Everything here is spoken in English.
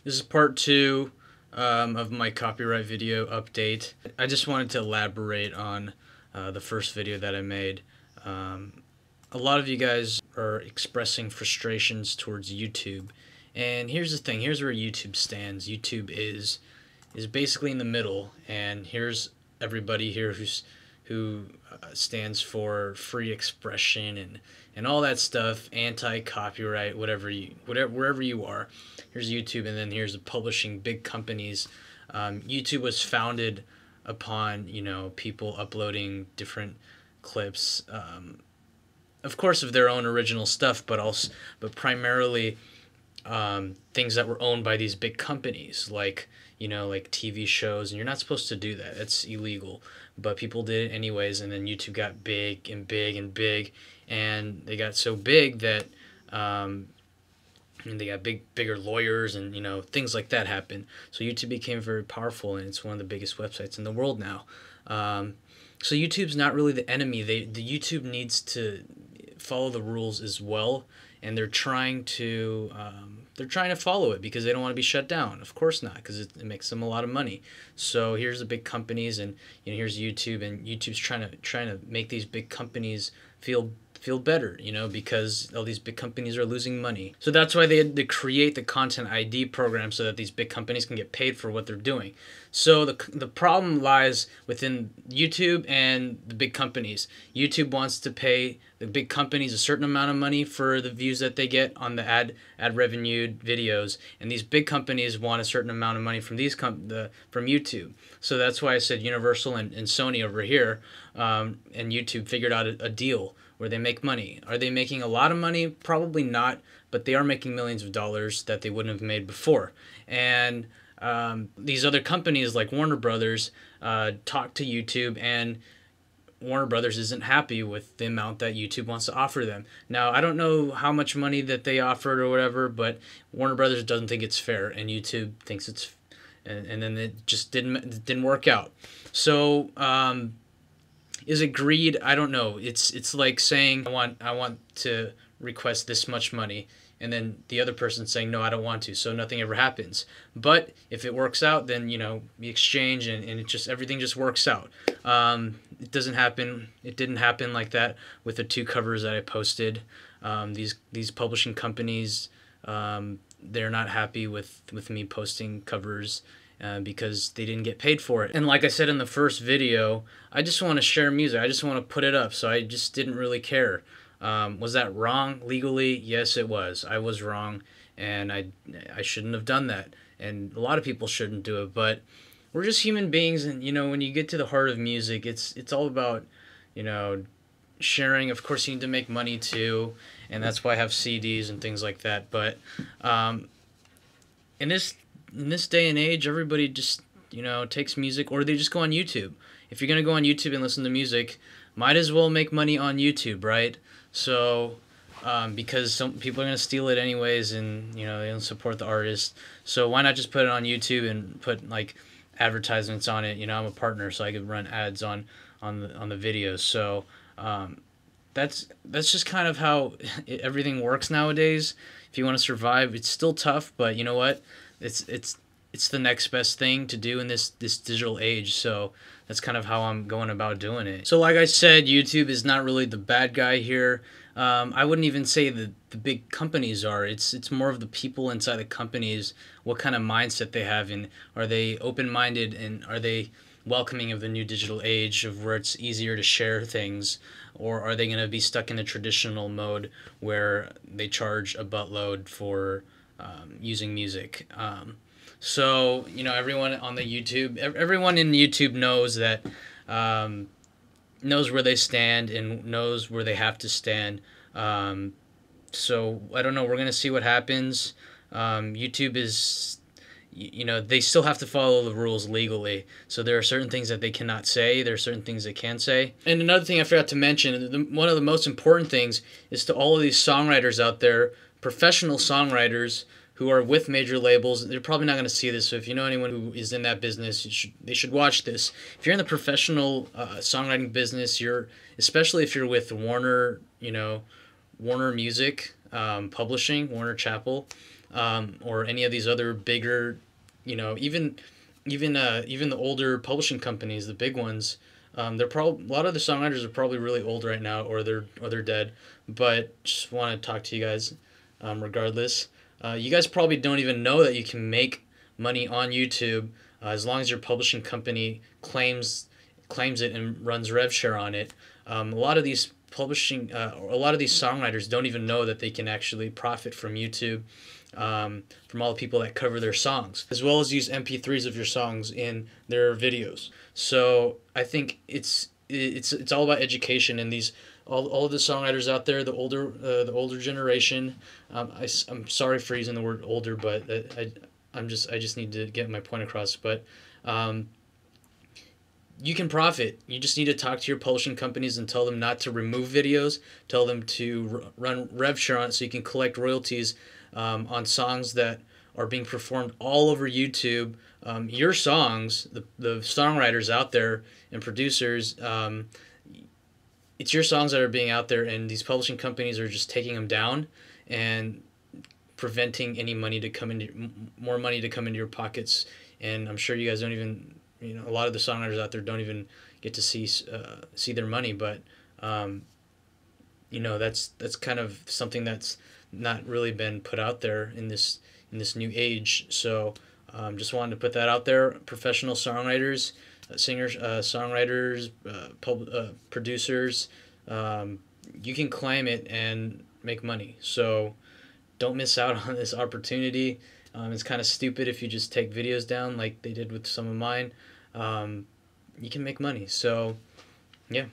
This is part two of my copyright video update. I just wanted to elaborate on the first video that I made. A lot of you guys are expressing frustrations towards YouTube, and here's the thing. Here's where YouTube stands. YouTube is basically in the middle, and here's everybody here who stands for free expression and all that stuff, anti-copyright, wherever you are. Here's YouTube, and then here's the publishing big companies. YouTube was founded upon people uploading different clips, of course, of their own original stuff, but primarily things that were owned by these big companies, like like TV shows. And you're not supposed to do that. It's illegal, but people did it anyways. And then YouTube got big and big and big, and they got so big that and they got bigger lawyers, and things like that happen. So YouTube became very powerful, and it's one of the biggest websites in the world now. So YouTube's not really the enemy. The YouTube needs to follow the rules as well, and they're trying to follow it because they don't want to be shut down. Of course not, because it makes them a lot of money. So here's the big companies, and here's YouTube, and YouTube's trying to make these big companies feel better, because all these big companies are losing money. So that's why they had to create the Content ID program, so that these big companies can get paid for what they're doing. So the problem lies within YouTube and the big companies. YouTube wants to pay the big companies a certain amount of money for the views that they get on the ad revenued videos, and these big companies want a certain amount of money from from YouTube. So that's why I said Universal and Sony over here, and YouTube figured out a deal where they make money. Are they making a lot of money? Probably not, but they are making millions of dollars that they wouldn't have made before. And these other companies like Warner Brothers talk to YouTube, and Warner Brothers isn't happy with the amount that YouTube wants to offer them. Now, I don't know how much money that they offered or whatever, but Warner Brothers doesn't think it's fair, and YouTube thinks it's, and then it just didn't work out. So is it greed? I don't know. It's like saying I want to request this much money, and then the other person saying no, I don't want to. So nothing ever happens. But if it works out, then we exchange, and everything just works out. It doesn't happen. It didn't happen like that with the two covers that I posted. These publishing companies, they're not happy with me posting covers. Because they didn't get paid for it. And like I said in the first video, I just want to share music. I just want to put it up, so I just didn't really care. Was that wrong legally? Yes, it was. I was wrong, and I shouldn't have done that. And a lot of people shouldn't do it, but we're just human beings, and when you get to the heart of music, it's all about sharing. Of course, you need to make money too, and that's why I have CDs and things like that. But in this day and age, everybody just takes music, or they just go on YouTube. If you're gonna go on YouTube and listen to music, might as well make money on YouTube, right? So because some people are gonna steal it anyways, and they don't support the artist. So why not just put it on YouTube and put like advertisements on it? I'm a partner, so I could run ads on the videos. So that's just kind of how everything works nowadays. If you want to survive, it's still tough, but you know what? It's the next best thing to do in this digital age. So that's kind of how I'm going about doing it. So like I said, YouTube is not really the bad guy here. I wouldn't even say that the big companies are. It's more of the people inside the companies, what kind of mindset they have, and are they open-minded, and are they welcoming of the new digital age of where it's easier to share things, or are they going to be stuck in a traditional mode where they charge a buttload for using music? So everyone on the YouTube, everyone in YouTube knows that, knows where they stand and knows where they have to stand. So I don't know. We're gonna see what happens. YouTube is, they still have to follow the rules legally. So there are certain things that they cannot say. There are certain things they can say. And another thing I forgot to mention, one of the most important things is to all of these songwriters out there, professional songwriters who are with major labels. They're probably not going to see this, so if you know anyone who is in that business, they should watch this. If you're in the professional songwriting business, especially if you're with Warner, Warner Music Publishing, Warner Chappell, or any of these other bigger, even the older publishing companies, the big ones. They're probably, a lot of the songwriters are probably really old right now, or they're dead. But just want to talk to you guys, regardless. You guys probably don't even know that you can make money on YouTube, as long as your publishing company claims it and runs rev share on it. A lot of these a lot of these songwriters don't even know that they can actually profit from YouTube, from all the people that cover their songs, as well as use MP3s of your songs in their videos. So I think it's all about education, and these all of the songwriters out there, the older generation. I'm sorry for using the word older, but I just need to get my point across. But you can profit. You just need to talk to your publishing companies and tell them not to remove videos. Tell them to run rev share on it so you can collect royalties, on songs that are being performed all over YouTube. Your songs, the songwriters out there and producers, it's your songs that are being out there, and these publishing companies are just taking them down and preventing any money to come into more money to come into your pockets. And I'm sure you guys don't even, a lot of the songwriters out there don't even get to see their money. But that's kind of something that's not really been put out there in this new age. So just wanted to put that out there. Professional songwriters, singers, songwriters, producers, you can claim it and make money. So don't miss out on this opportunity. It's kind of stupid if you just take videos down like they did with some of mine. You can make money. So, yeah.